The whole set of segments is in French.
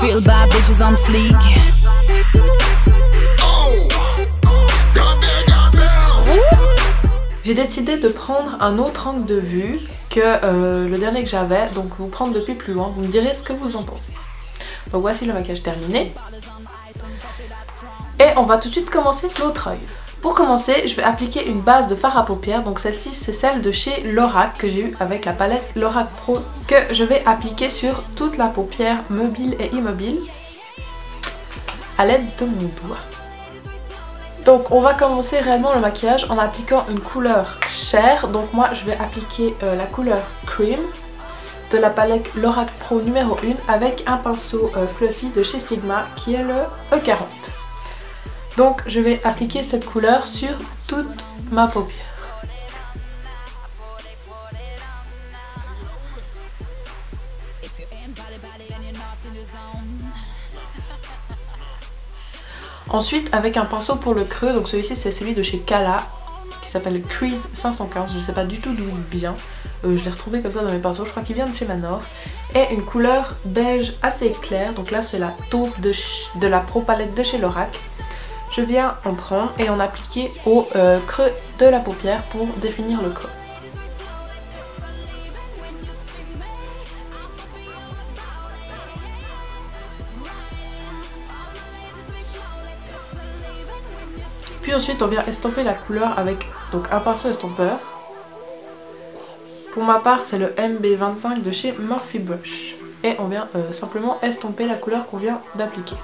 Feel bad bitches on fleek. J'ai décidé de prendre un autre angle de vue que le dernier que j'avais, donc vous prendre depuis plus loin, vous me direz ce que vous en pensez. Donc voici le maquillage terminé. Et on va tout de suite commencer l'autre œil. Pour commencer, je vais appliquer une base de fard à paupières, donc celle-ci c'est celle de chez Lorac que j'ai eu avec la palette Lorac Pro, que je vais appliquer sur toute la paupière mobile et immobile à l'aide de mon doigt. Donc on va commencer réellement le maquillage en appliquant une couleur chair, donc moi je vais appliquer la couleur Cream de la palette Lorac Pro numéro 1 avec un pinceau fluffy de chez Sigma qui est le E40. Donc je vais appliquer cette couleur sur toute ma paupière. Ensuite avec un pinceau pour le creux, donc celui-ci c'est celui de chez Kala qui s'appelle Crease 515, je ne sais pas du tout d'où il vient, je l'ai retrouvé comme ça dans mes pinceaux, je crois qu'il vient de chez Manor. Et une couleur beige assez claire, donc là c'est la taupe de la Pro Palette de chez Lorac. Je viens en prendre et en appliquer au creux de la paupière pour définir le creux. Puis ensuite on vient estomper la couleur avec donc un pinceau estompeur. Pour ma part c'est le MB25 de chez Morphe Brush. Et on vient simplement estomper la couleur qu'on vient d'appliquer.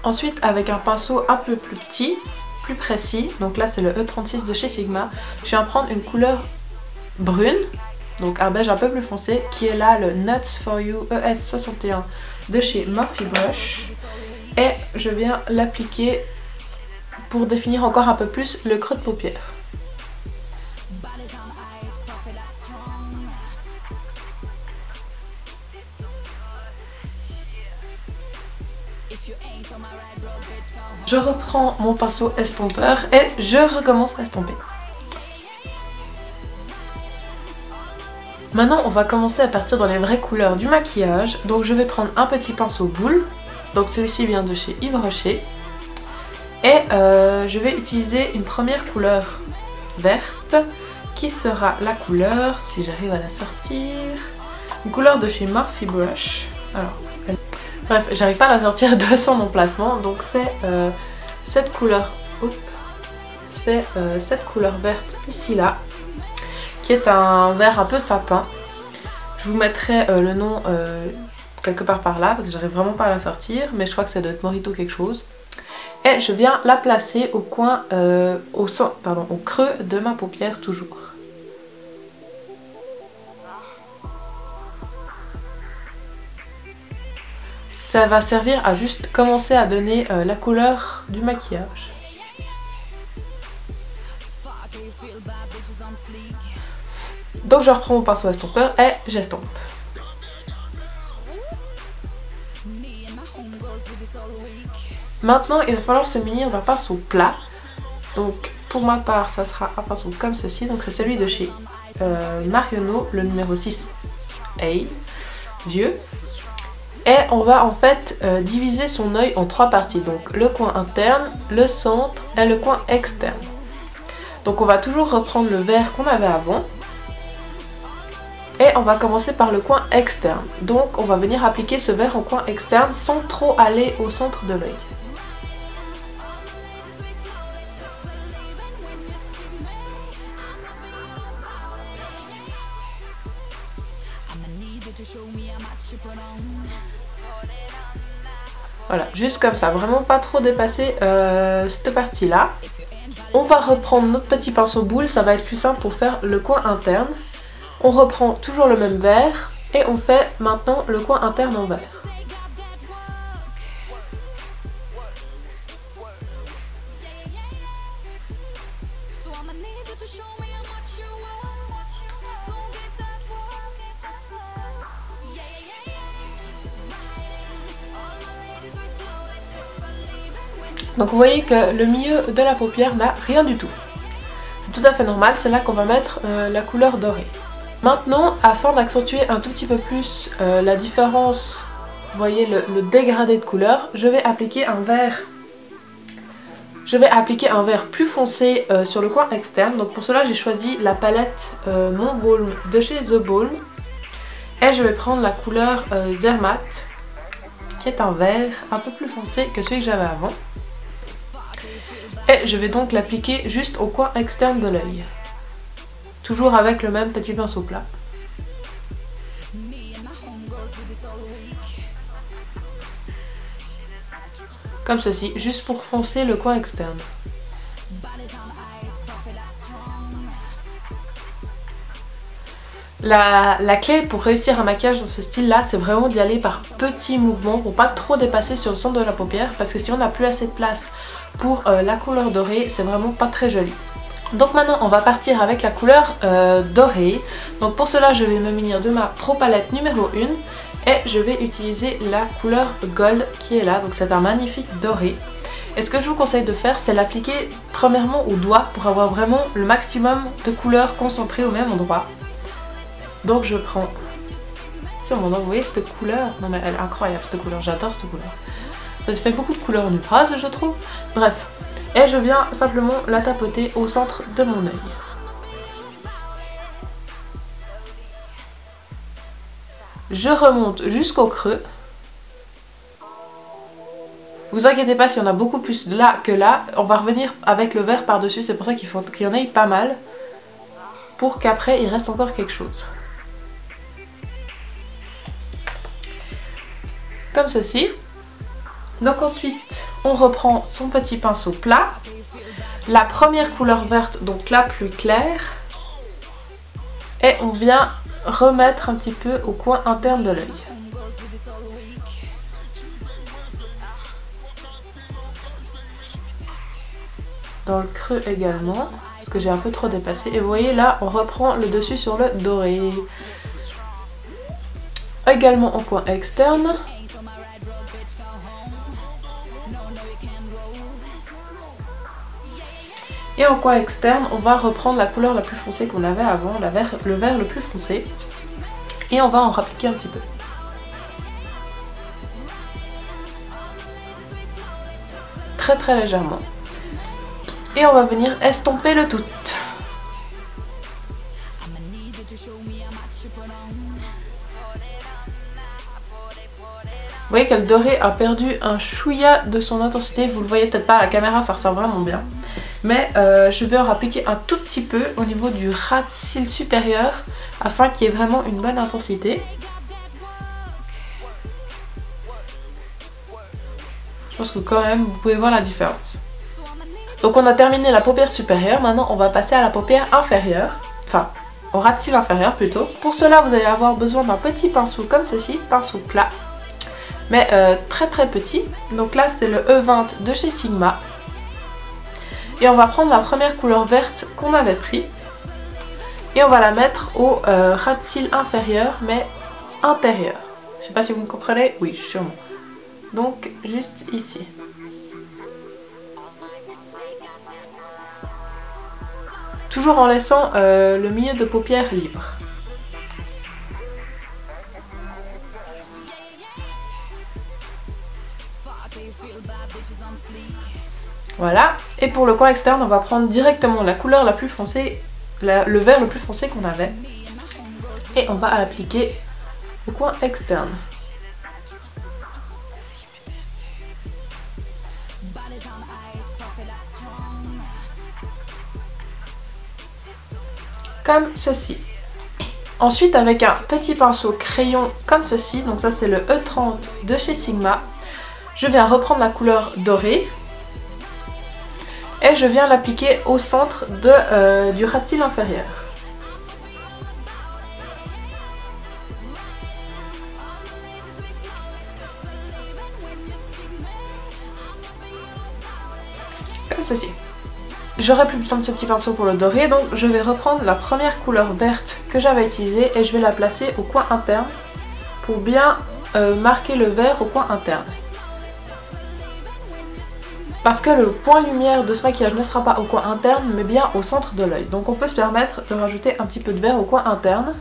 Ensuite avec un pinceau un peu plus petit, plus précis, donc là c'est le E36 de chez Sigma, je viens prendre une couleur brune, donc un beige un peu plus foncé, qui est là le Nuts For You ES61 de chez Morphe Brush. Et je viens l'appliquer pour définir encore un peu plus le creux de paupière. Je reprends mon pinceau estompeur et je recommence à estomper. Maintenant on va commencer à partir dans les vraies couleurs du maquillage. Donc je vais prendre un petit pinceau boule. Donc celui-ci vient de chez Yves Rocher. Et je vais utiliser une première couleur verte qui sera la couleur, si j'arrive à la sortir, une couleur de chez Morphe Brush. Alors, bref, j'arrive pas à la sortir de son emplacement, donc c'est cette couleur, cette couleur verte ici là, qui est un vert un peu sapin. Je vous mettrai le nom quelque part par là, parce que j'arrive vraiment pas à la sortir, mais je crois que ça doit être Morito quelque chose. Et je viens la placer au coin, au creux de ma paupière toujours. Ça va servir à juste commencer à donner la couleur du maquillage. Donc je reprends mon pinceau estompeur et j'estompe. Maintenant il va falloir se munir d'un pinceau plat. Donc pour ma part ça sera un pinceau comme ceci. Donc c'est celui de chez Marionneau, le numéro 6 A, yeux. Et on va en fait diviser son œil en trois parties. Donc le coin interne, le centre et le coin externe. Donc on va toujours reprendre le vert qu'on avait avant. Et on va commencer par le coin externe. Donc on va venir appliquer ce vert au coin externe sans trop aller au centre de l'œil. Voilà, juste comme ça, vraiment pas trop dépasser cette partie là. On va reprendre notre petit pinceau boule, ça va être plus simple pour faire le coin interne. On reprend toujours le même vert et on fait maintenant le coin interne en vert. Donc vous voyez que le milieu de la paupière n'a rien du tout. C'est tout à fait normal, c'est là qu'on va mettre la couleur dorée. Maintenant, afin d'accentuer un tout petit peu plus la différence, vous voyez le dégradé de couleur, je vais appliquer un vert. Je vais appliquer un vert plus foncé sur le coin externe. Donc pour cela, j'ai choisi la palette Mon Balm de chez The Balm. Et je vais prendre la couleur Zermatt, qui est un vert un peu plus foncé que celui que j'avais avant. Et je vais donc l'appliquer juste au coin externe de l'œil. Toujours avec le même petit pinceau plat. Comme ceci, juste pour foncer le coin externe. La clé pour réussir un maquillage dans ce style là, c'est vraiment d'y aller par petits mouvements pour pas trop dépasser sur le centre de la paupière, parce que si on n'a plus assez de place pour la couleur dorée, c'est vraiment pas très joli. Donc maintenant on va partir avec la couleur dorée. Donc pour cela je vais me munir de ma Pro Palette numéro 1 et je vais utiliser la couleur Gold qui est là. Donc c'est un magnifique doré. Et ce que je vous conseille de faire, c'est l'appliquer premièrement au doigt pour avoir vraiment le maximum de couleurs concentrées au même endroit. Donc je prends sur mon doigt, vous voyez cette couleur, non mais elle est incroyable cette couleur, j'adore cette couleur. Ça fait beaucoup de couleurs en une phrase je trouve. Bref, et je viens simplement la tapoter au centre de mon œil. Je remonte jusqu'au creux. Vous inquiétez pas s'il y en a beaucoup plus là que là, on va revenir avec le vert par dessus, c'est pour ça qu'il faut qu'il y en ait pas mal pour qu'après il reste encore quelque chose. Comme ceci. Donc ensuite on reprend son petit pinceau plat, la première couleur verte, donc la plus claire, et on vient remettre un petit peu au coin interne de l'œil. Dans le creux également, parce que j'ai un peu trop dépassé, et vous voyez là on reprend le dessus sur le doré. Également au coin externe. Et en coin externe, on va reprendre la couleur la plus foncée qu'on avait avant, le vert le plus foncé. Et on va en rappliquer un petit peu. Très très légèrement. Et on va venir estomper le tout. Vous voyez que le doré a perdu un chouïa de son intensité. Vous le voyez peut-être pas à la caméra, ça ressort vraiment bien. Mais je vais en appliquer un tout petit peu au niveau du ras de cils supérieur afin qu'il y ait vraiment une bonne intensité. Je pense que quand même vous pouvez voir la différence. Donc on a terminé la paupière supérieure, maintenant on va passer à la paupière inférieure. Enfin, au ras de cils inférieur plutôt. Pour cela vous allez avoir besoin d'un petit pinceau comme ceci, pinceau plat. Mais très très petit. Donc là c'est le E20 de chez Sigma. Et on va prendre la première couleur verte qu'on avait pris. Et on va la mettre au ras de cils inférieur mais intérieur. Je sais pas si vous me comprenez, oui sûrement. Donc juste ici. Toujours en laissant le milieu de paupière libre. Voilà, et pour le coin externe, on va prendre directement la couleur la plus foncée, le vert le plus foncé qu'on avait. Et on va appliquer au coin externe. Comme ceci. Ensuite, avec un petit pinceau crayon comme ceci, donc ça c'est le E30 de chez Sigma, je viens reprendre la couleur dorée. Et je viens l'appliquer au centre du ras de cils inférieur. Comme ceci. j'aurais plus besoin de ce petit pinceau pour le dorer, donc je vais reprendre la première couleur verte que j'avais utilisée et je vais la placer au coin interne pour bien marquer le vert au coin interne. Parce que le point lumière de ce maquillage ne sera pas au coin interne mais bien au centre de l'œil. Donc on peut se permettre de rajouter un petit peu de vert au coin interne.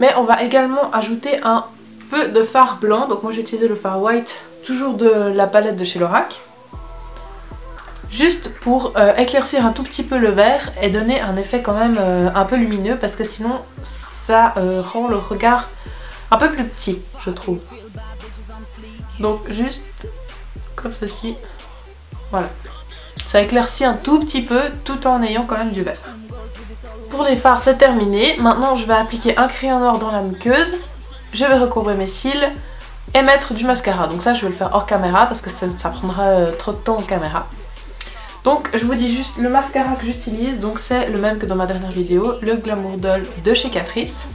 Mais on va également ajouter un peu de fard blanc. Donc moi j'ai utilisé le fard white, toujours de la palette de chez Lorac. Juste pour éclaircir un tout petit peu le vert et donner un effet quand même un peu lumineux. Parce que sinon ça rend le regard un peu plus petit, je trouve. Donc juste comme ceci, voilà. Ça éclaircit un tout petit peu tout en ayant quand même du vert. Pour les fards c'est terminé. Maintenant je vais appliquer un crayon noir dans la muqueuse. Je vais recouvrir mes cils et mettre du mascara. Donc ça je vais le faire hors caméra parce que ça prendra trop de temps en caméra. Donc je vous dis juste le mascara que j'utilise. Donc c'est le même que dans ma dernière vidéo, le Glamour Doll de chez Catrice.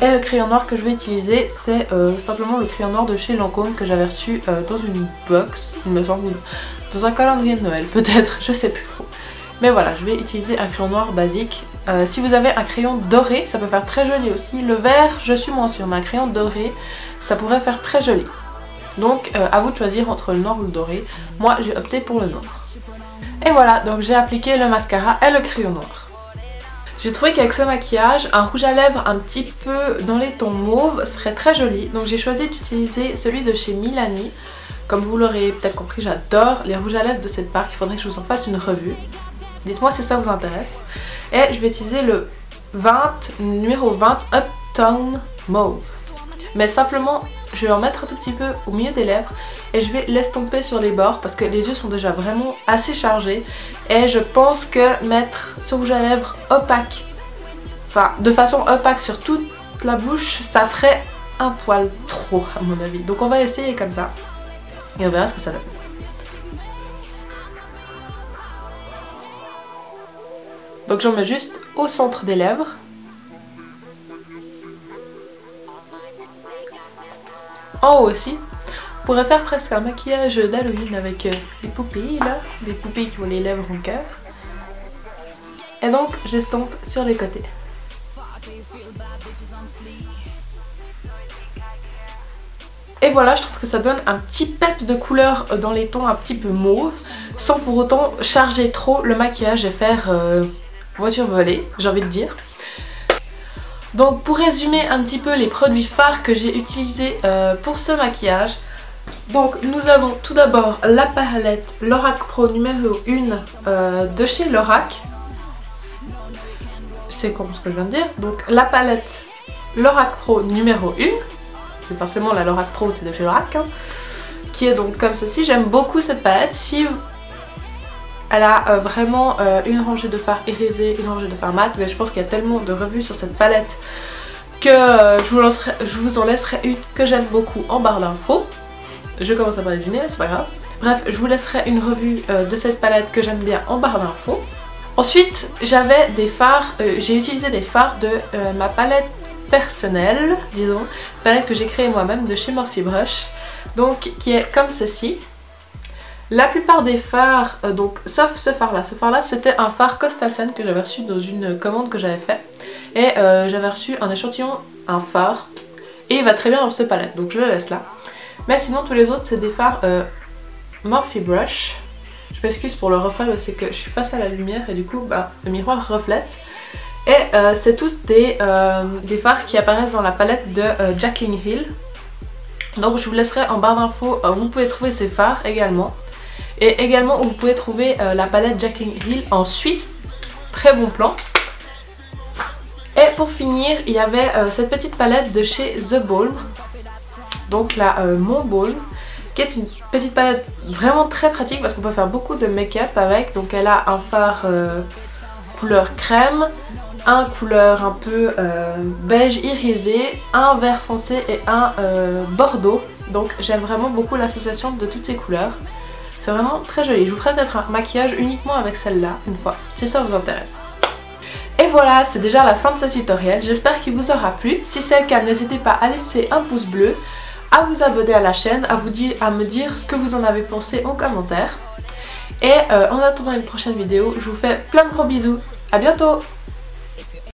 Et le crayon noir que je vais utiliser, c'est simplement le crayon noir de chez Lancôme que j'avais reçu dans une box, il me semble, dans un calendrier de Noël peut-être, je sais plus trop. Mais voilà, je vais utiliser un crayon noir basique. Si vous avez un crayon doré, ça peut faire très joli aussi. Le vert, je suis moins sûre, mais un crayon doré, ça pourrait faire très joli. Donc à vous de choisir entre le noir ou le doré. Moi j'ai opté pour le noir. Et voilà, donc j'ai appliqué le mascara et le crayon noir. J'ai trouvé qu'avec ce maquillage, un rouge à lèvres un petit peu dans les tons mauves serait très joli. Donc j'ai choisi d'utiliser celui de chez Milani. Comme vous l'aurez peut-être compris, j'adore les rouges à lèvres de cette marque. Il faudrait que je vous en fasse une revue. Dites-moi si ça vous intéresse. Et je vais utiliser le numéro 20 Uptown Mauve. Mais simplement, je vais en mettre un tout petit peu au milieu des lèvres et je vais l'estomper sur les bords parce que les yeux sont déjà vraiment assez chargés. Et je pense que mettre ce rouge à lèvres opaque, enfin de façon opaque sur toute la bouche, ça ferait un poil trop à mon avis. Donc on va essayer comme ça et on verra ce que ça donne. Donc j'en mets juste au centre des lèvres. En haut aussi. On pourrait faire presque un maquillage d'Halloween avec les poupées là. Des poupées qui ont les lèvres en cœur. Et donc j'estompe sur les côtés. Et voilà, je trouve que ça donne un petit pep de couleur dans les tons un petit peu mauve, sans pour autant charger trop le maquillage et faire voiture volée, j'ai envie de dire. Donc pour résumer un petit peu les produits phares que j'ai utilisés pour ce maquillage. Donc nous avons tout d'abord la palette Lorac Pro numéro 1 de chez Lorac. C'est comme ce que je viens de dire. Donc la palette Lorac Pro numéro 1. C'est forcément la Lorac Pro, c'est de chez Lorac. Hein, qui est donc comme ceci. J'aime beaucoup cette palette. Si elle a vraiment une rangée de fard irisé, une rangée de fard mat. Mais je pense qu'il y a tellement de revues sur cette palette que je vous en laisserai une que j'aime beaucoup en barre d'infos. Je commence à parler du nez, c'est pas grave. Bref, je vous laisserai une revue de cette palette que j'aime bien en barre d'infos. Ensuite, j'avais des fards, j'ai utilisé des fards de ma palette personnelle, disons, palette que j'ai créée moi-même de chez Morphe Brush, donc qui est comme ceci. La plupart des fards, donc sauf ce fard là c'était un fard Costalsen que j'avais reçu dans une commande que j'avais fait et j'avais reçu un échantillon, un fard, et il va très bien dans cette palette, donc je le laisse là. Mais sinon tous les autres c'est des fards Morphe Brush. Je m'excuse pour le reflet, c'est que je suis face à la lumière et du coup bah, le miroir reflète. Et c'est tous des fards qui apparaissent dans la palette de Jaclyn Hill. Donc je vous laisserai en barre d'infos, vous pouvez trouver ces fards également. Et également vous pouvez trouver la palette Jaclyn Hill en Suisse. Très bon plan. Et pour finir, il y avait cette petite palette de chez The Balm. Donc la Mon Balm, qui est une petite palette vraiment très pratique parce qu'on peut faire beaucoup de make-up avec. Donc elle a un fard couleur crème, un couleur un peu beige irisé, un vert foncé et un bordeaux. Donc j'aime vraiment beaucoup l'association de toutes ces couleurs. C'est vraiment très joli. Je vous ferai peut-être un maquillage uniquement avec celle-là une fois, si ça vous intéresse. Et voilà, c'est déjà la fin de ce tutoriel. J'espère qu'il vous aura plu. Si c'est le cas, n'hésitez pas à laisser un pouce bleu, à vous abonner à la chaîne, à me dire ce que vous en avez pensé en commentaire. Et en attendant une prochaine vidéo, je vous fais plein de gros bisous. À bientôt!